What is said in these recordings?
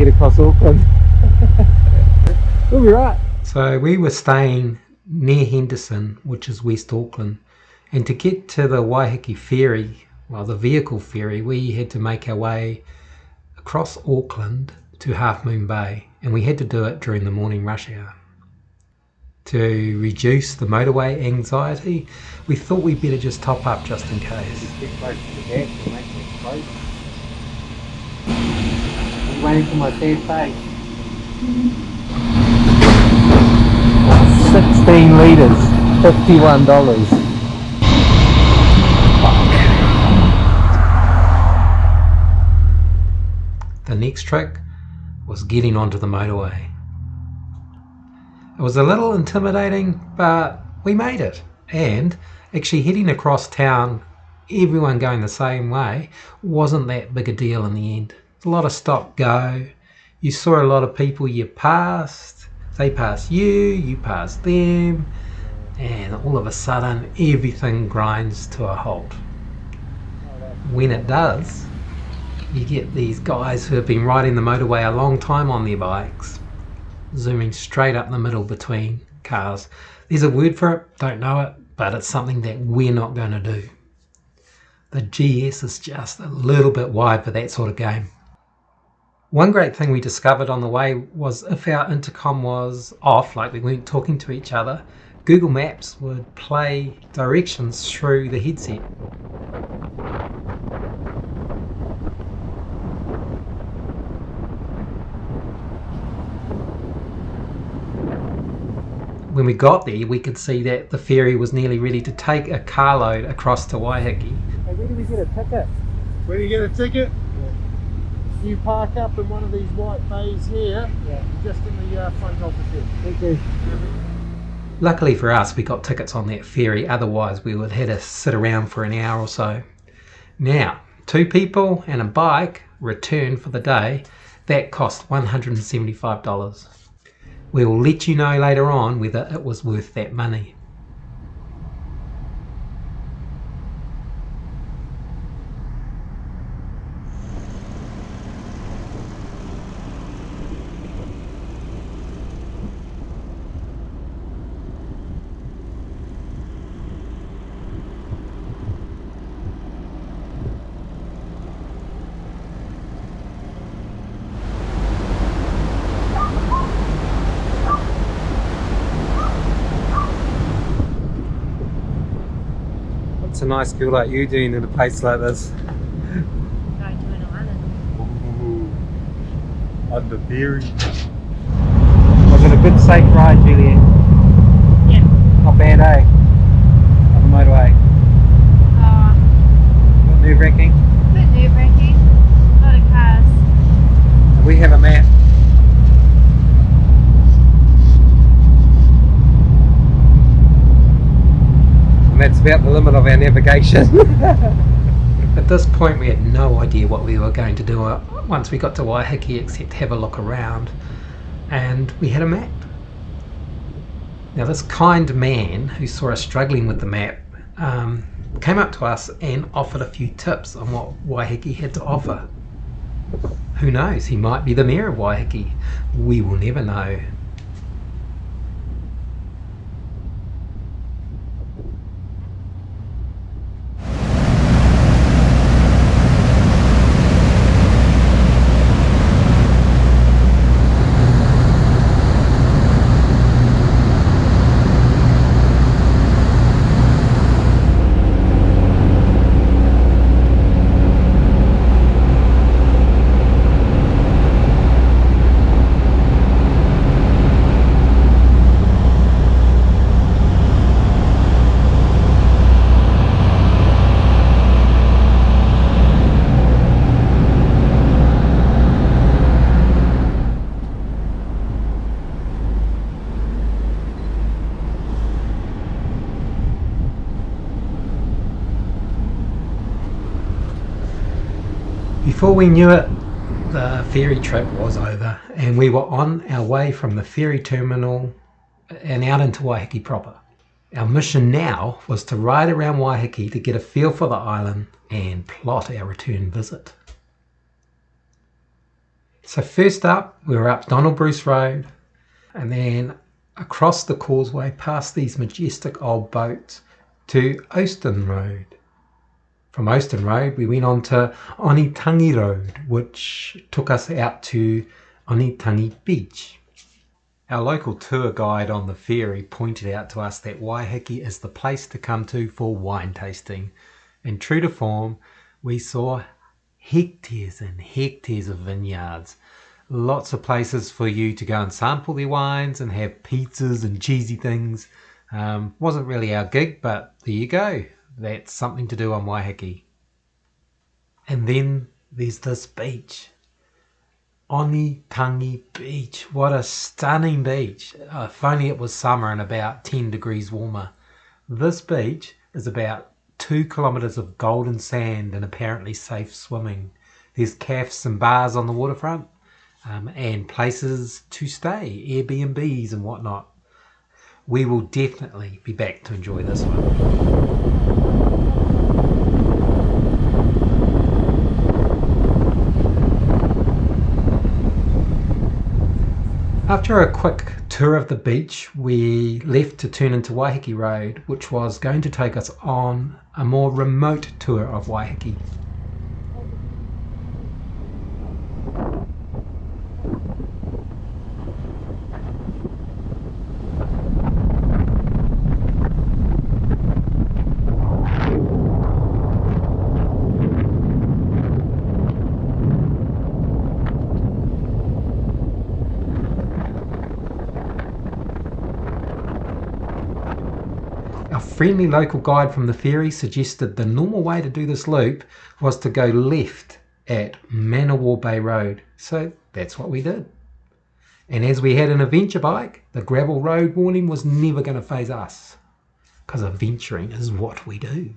get across Auckland. We'll be right. So we were staying near Henderson, which is West Auckland, and to get to the Waiheke ferry, well, the vehicle ferry, we had to make our way across Auckland to Half Moon Bay, and we had to do it during the morning rush hour. To reduce the motorway anxiety, we thought we'd better just top up just in case. Get close to the back and make it close. I'm waiting for my sad face. 16 litres, $51. The next trick was getting onto the motorway. It was a little intimidating, but we made it. And actually heading across town, everyone going the same way, wasn't that big a deal in the end. A lot of stop go. You saw a lot of people you passed. They passed you, you passed them. And all of a sudden, everything grinds to a halt. When it does, you get these guys who have been riding the motorway a long time on their bikes, zooming straight up the middle between cars. There's a word for it, don't know it, but it's something that we're not going to do. The GS is just a little bit wide for that sort of game. One great thing we discovered on the way was if our intercom was off, like we weren't talking to each other, Google Maps would play directions through the headset. When we got there, we could see that the ferry was nearly ready to take a carload across to Waiheke. Hey, where do we get a ticket? Where do you get a ticket? Yeah. You park up in one of these white bays here, Yeah. just in the front office here. Thank you. Luckily for us, we got tickets on that ferry, otherwise we would have had to sit around for an hour or so. Now, 2 people and a bike return for the day, that cost $175. We will let you know later on whether it was worth that money. What's a nice girl like you doing in a place like this? Going to an island. On the ferry. Was it a good safe ride, Juliet? Yeah. Not bad, eh? On the motorway. Not nerve-wracking? A bit nerve-wracking. A lot of cars. We have a map. And that's about the limit of our navigation. At this point we had no idea what we were going to do once we got to Waiheke except have a look around, and we had a map. Now this kind man who saw us struggling with the map came up to us and offered a few tips on what Waiheke had to offer. Who knows, he might be the mayor of Waiheke. We will never know. Before we knew it, the ferry trip was over and we were on our way from the ferry terminal and out into Waiheke proper. Our mission now was to ride around Waiheke to get a feel for the island and plot our return visit. So first up, we were up Donald Bruce Road and then across the causeway past these majestic old boats to Ouston Road. From Ouston Road, we went on to Onitangi Road, which took us out to Onitangi Beach. Our local tour guide on the ferry pointed out to us that Waiheke is the place to come to for wine tasting. And true to form, we saw hectares and hectares of vineyards. Lots of places for you to go and sample their wines and have pizzas and cheesy things. Wasn't really our gig, but there you go. That's something to do on Waiheke. And then there's this beach. Onitangi Beach. What a stunning beach. If only it was summer and about 10 degrees warmer. This beach is about 2 kilometres of golden sand and apparently safe swimming. There's cafes and bars on the waterfront and places to stay, Airbnbs and whatnot. We will definitely be back to enjoy this one. After a quick tour of the beach, we left to turn into Waiheke Road, which was going to take us on a more remote tour of Waiheke. Our friendly local guide from the ferry suggested the normal way to do this loop was to go left at Manawa Bay Road, so that's what we did. And as we had an adventure bike, the gravel road warning was never going to faze us, because adventuring is what we do.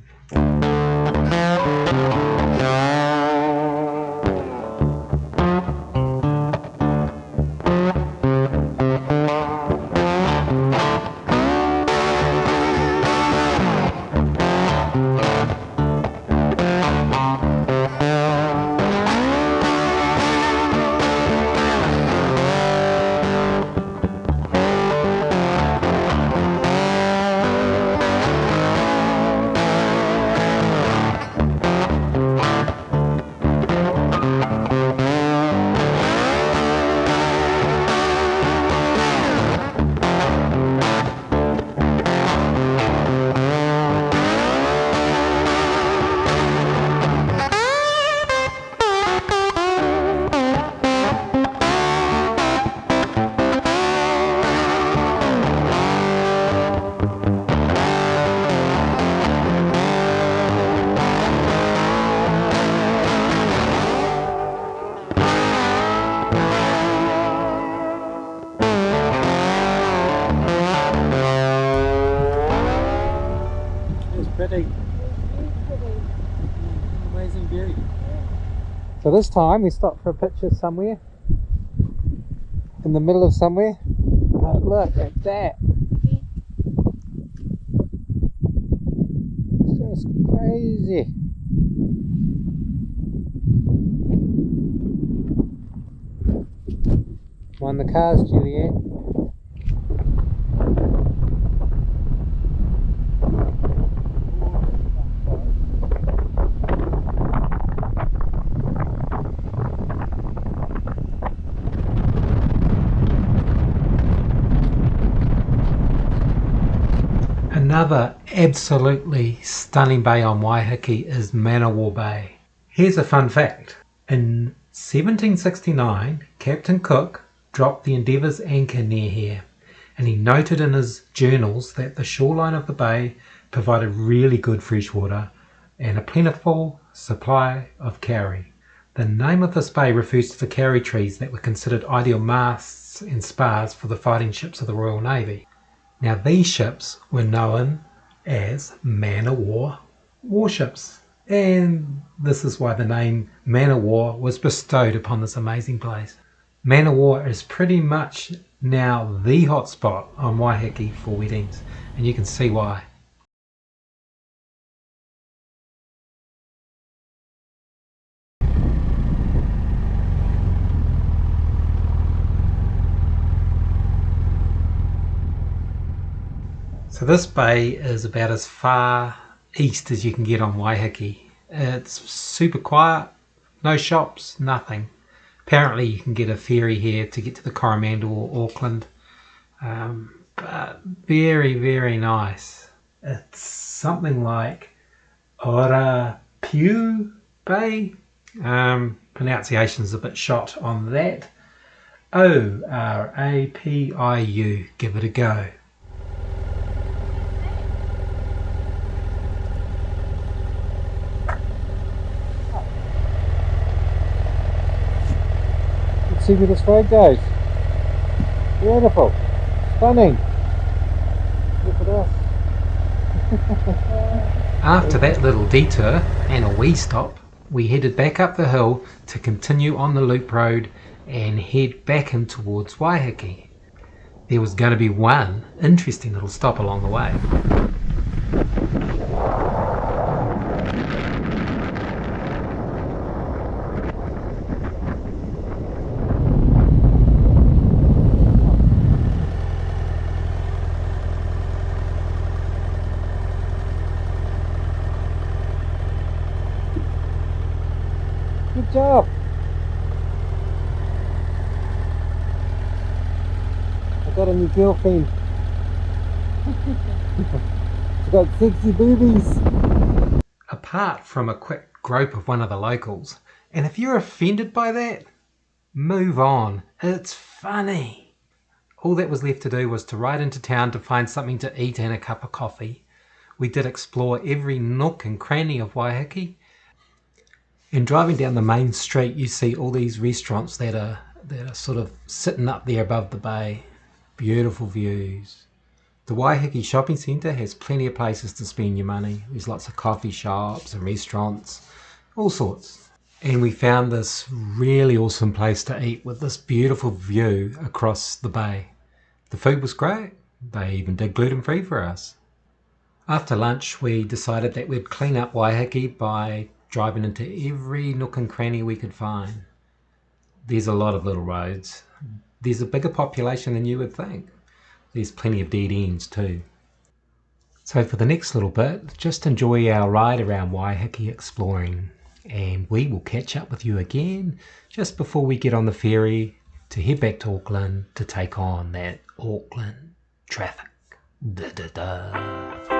Pretty. Amazing beauty. So this time we stopped for a picture somewhere, in the middle of somewhere. But look at that. It's just crazy. Mind the cars, Juliet. Another absolutely stunning bay on Waiheke is Manawa Bay. Here's a fun fact. In 1769, Captain Cook dropped the Endeavour's anchor near here, and he noted in his journals that the shoreline of the bay provided really good fresh water and a plentiful supply of kauri. The name of this bay refers to the kauri trees that were considered ideal masts and spars for the fighting ships of the Royal Navy. Now these ships were known as man-of-war warships, and this is why the name Man-of-War was bestowed upon this amazing place. Man-of-War is pretty much now the hotspot on Waiheke for weddings, and you can see why. So this bay is about as far east as you can get on Waiheke. It's super quiet, no shops, nothing. Apparently you can get a ferry here to get to the Coromandel or Auckland, but very, very nice. It's something like Orapiu Bay. Pronunciation's a bit shot on that. Orapiu, give it a go. Let's see where this road goes. Beautiful. Stunning. Look at us. After that little detour and a wee stop, we headed back up the hill to continue on the loop road and head back in towards Waiheke. There was going to be one interesting little stop along the way. Good job. I got a new girlfriend. She's got sexy boobies. Apart from a quick grope of one of the locals, and if you're offended by that, move on. It's funny. All that was left to do was to ride into town to find something to eat and a cup of coffee. We did explore every nook and cranny of Waiheke. And driving down the main street, you see all these restaurants that are sort of sitting up there above the bay. Beautiful views. The Waiheke shopping centre has plenty of places to spend your money. There's lots of coffee shops and restaurants, all sorts. And we found this really awesome place to eat with this beautiful view across the bay. The food was great. They even did gluten-free for us. After lunch, we decided that we'd clean up Waiheke by driving into every nook and cranny we could find. There's a lot of little roads. There's a bigger population than you would think. There's plenty of dead ends too. So for the next little bit, just enjoy our ride around Waiheke exploring, and we will catch up with you again just before we get on the ferry to head back to Auckland to take on that Auckland traffic. Da, da, da.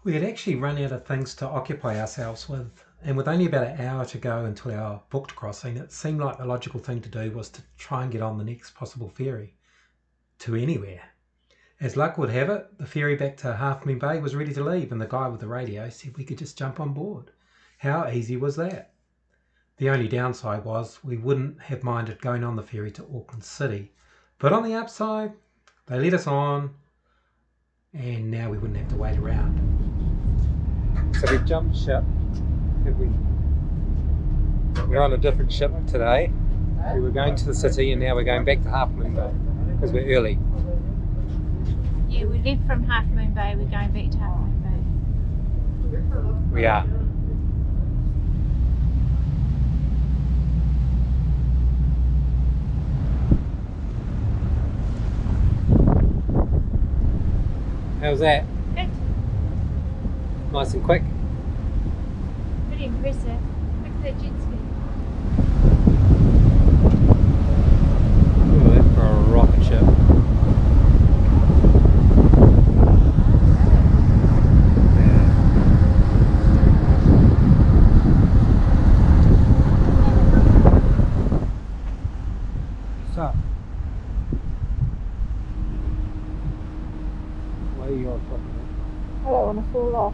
We had actually run out of things to occupy ourselves with, and with only about an hour to go until our booked crossing, it seemed like the logical thing to do was to try and get on the next possible ferry to anywhere. As luck would have it, the ferry back to Half Moon Bay was ready to leave, and the guy with the radio said we could just jump on board. How easy was that? The only downside was we wouldn't have minded going on the ferry to Auckland City, but on the upside, they let us on, and now we wouldn't have to wait around. So we've jumped ship, have we? We're on a different ship today. We were going to the city and now we're going back to Half Moon Bay because we're early. Yeah, we left from Half Moon Bay, we're going back to Half Moon Bay. We are. How's that? Good. Nice and quick. Pretty impressive. Look at that jet ski. Look at that for a rocket ship. What's up? What are you on top of? I don't want to fall off.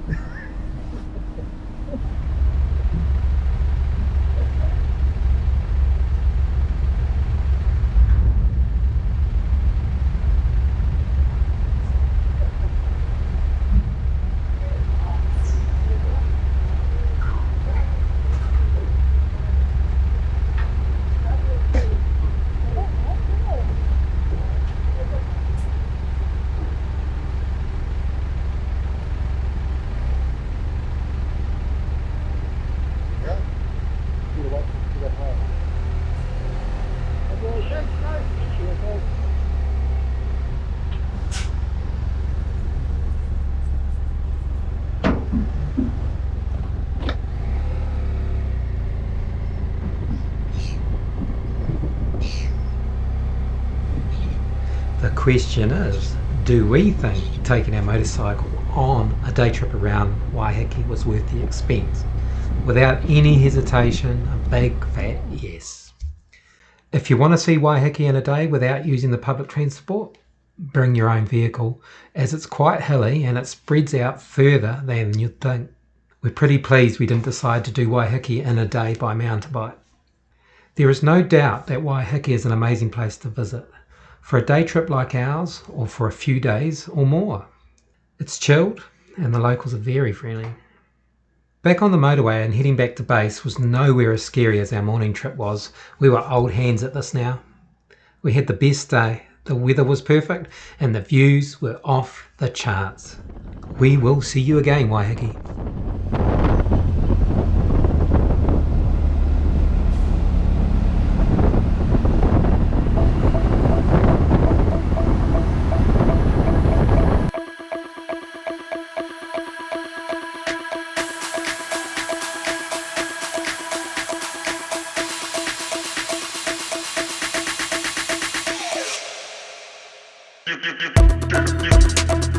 The question is, do we think taking our motorcycle on a day trip around Waiheke was worth the expense? Without any hesitation, a big fat yes. If you want to see Waiheke in a day without using the public transport, bring your own vehicle, as it's quite hilly and it spreads out further than you'd think. We're pretty pleased we didn't decide to do Waiheke in a day by mountain bike. There is no doubt that Waiheke is an amazing place to visit, for a day trip like ours, or for a few days or more. It's chilled and the locals are very friendly. Back on the motorway and heading back to base was nowhere as scary as our morning trip was. We were old hands at this now. We had the best day, the weather was perfect and the views were off the charts. We will see you again, Waiheke. You